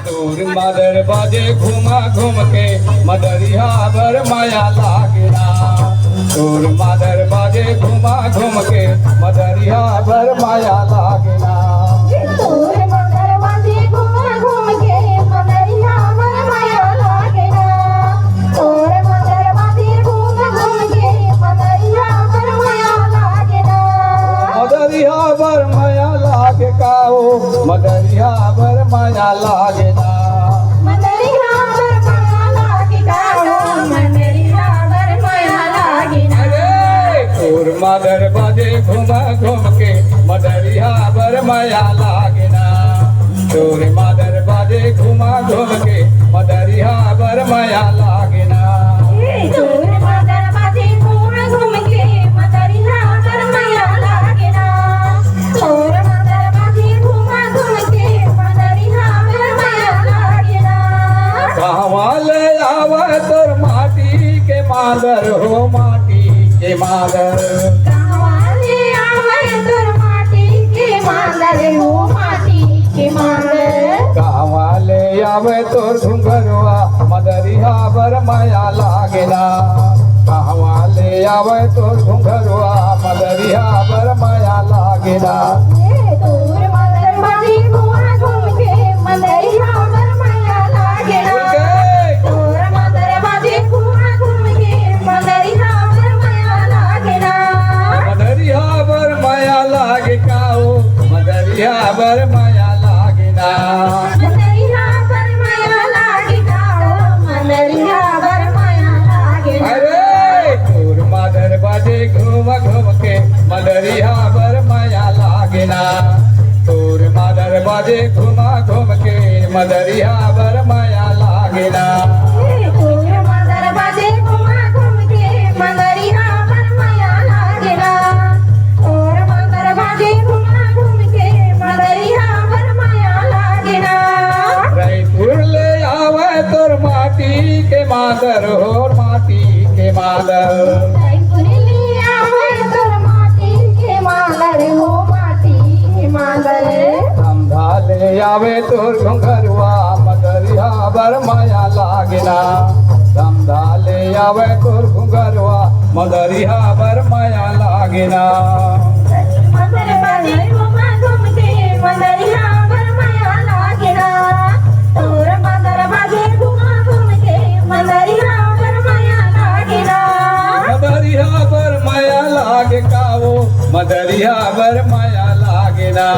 तोर मादर बाजे घुमा घूम के मदरिया बर माया लागेला। तोर मादर बाजे घुमा घूम के मदरिया बर माया लागेला। तोर मदर बाजे घुमा घूम के मदरिया बर माया लागेला। तोर मदर बाजे घुमा घूम के मदरिया बर माया लागेला। मदरिया बर माया लागे का ओ मदरिया बर माया लागेला। मदरिया बर माया लागेला। मदरिया बर माया लागेला। अरे तोर मादर बाजे घुमा घूम के मदरिया बर माया लागेला। तोर मादर बाजे घुमा घूम के मदरिया बर माया लागेला। तोर मदर बाजे घुमा घूम के मदरिया बर माया लागेला। तोर मदर बाजे घुमा घूम के मदरिया बर माया लागेला। कहवाले आवे तोर माटी के मादर हो माटी के मादर। कहवाले आवे तोर माटी के मादर हो माटी के मादर। कहवाले आवे तोर घुंघरवा मदरिया बर माया लागेला। कहवाले आवे तोर घुंघरवा मदरिया बर माया लागेला। तोर मदर बाजे घुमा घूम के मदरिया बर माया लागेला। तोर मदर बाजे घुमा घूम के मदरिया बर माया लागेला। मदरिया बर माया लागे का ओ मदरिया बर माया लागेला। मदरिया बर माया लागेला। मदरिया बर माया लागेला। अरे तोर मादर बाजे घूम घूम के मदरिया बर माया लागेला। तोर मादर बाजे घुमा घूम के मदरिया बर माया लागेला। तोर मदर बाजे घुमा घूम के मदरिया बर माया लागेला। तोर मदर बाजे घुमा घूम के मदरिया बर माया लागेला। रायपुर ले आवे तोर माटी के मादर हो माटी के मादर। रायपुरली आवे तोर माटी के मादर हो माटी के मादर। समझा ले आवे तोर घुंघरवा मदरिया बर माया लागेला। समझा ले आवे तोर घुंघरवा मदरिया बर माया लागेला। मदर बाजे घुमा घूम के मदरिया बर माया लागेला। तोर मदर बाजे घुमा घूम के मदरिया बर माया लागेला। मदरिया बर माया लागे का ओ मदरिया बर माया लागेला।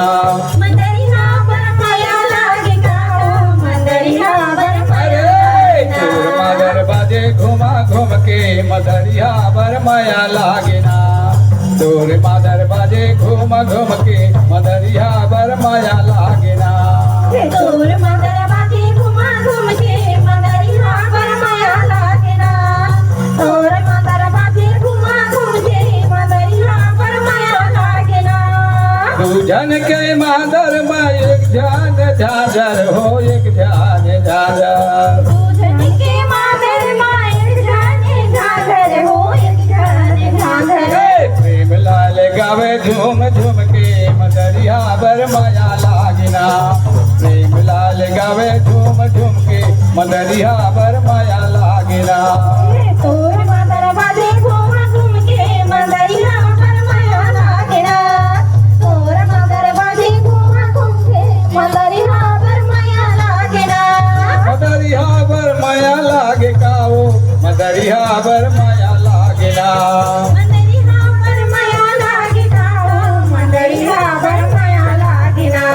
मदरिया बर माया लागेला। मदरिया बर माया अरे तोर मादर बाजे घुमा घूम के मदरिया बर माया लागेला। तोर मादर बाजे घुम घूम के मदरिया बर माया लागेला। तोर मदर बाजे घुमा घूम के मदरिया बर माया लागेला। तोर मदर बाजे घुमा घूम के मदरिया बर माया लागेला। दूजन के मादर में एक ध्यान झाझर हो एक ध्यान झाझर। दूधन के मादर मायर जाने झाझर हो एक जाने झाझर। प्रेम लाल गावे झूम झूम के मदरिया बर माया लागेला। प्रेम लाल गावे झूम झूम के मदरिया बर माया लागेला। तोर मदर बाजे घुमा घूम के मदरिया बर माया लागेला। तोर मदर बाजे घुमा घूम के मदरिया बर माया लागेला। मदरिया बर माया लागे का ओ मदरिया बर माया लागेला। मदरिया बर माया लागेला। मदरिया बर माया लागेला।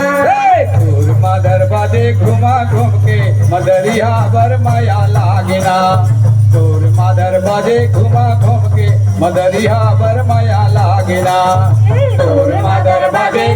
तोर मादर बाजे घुमा घूम के मदरिया बर माया लागेला। तोर मादर बाजे घुमा घूम के मदरिया बर माया लागेला। तोर मादर बाजे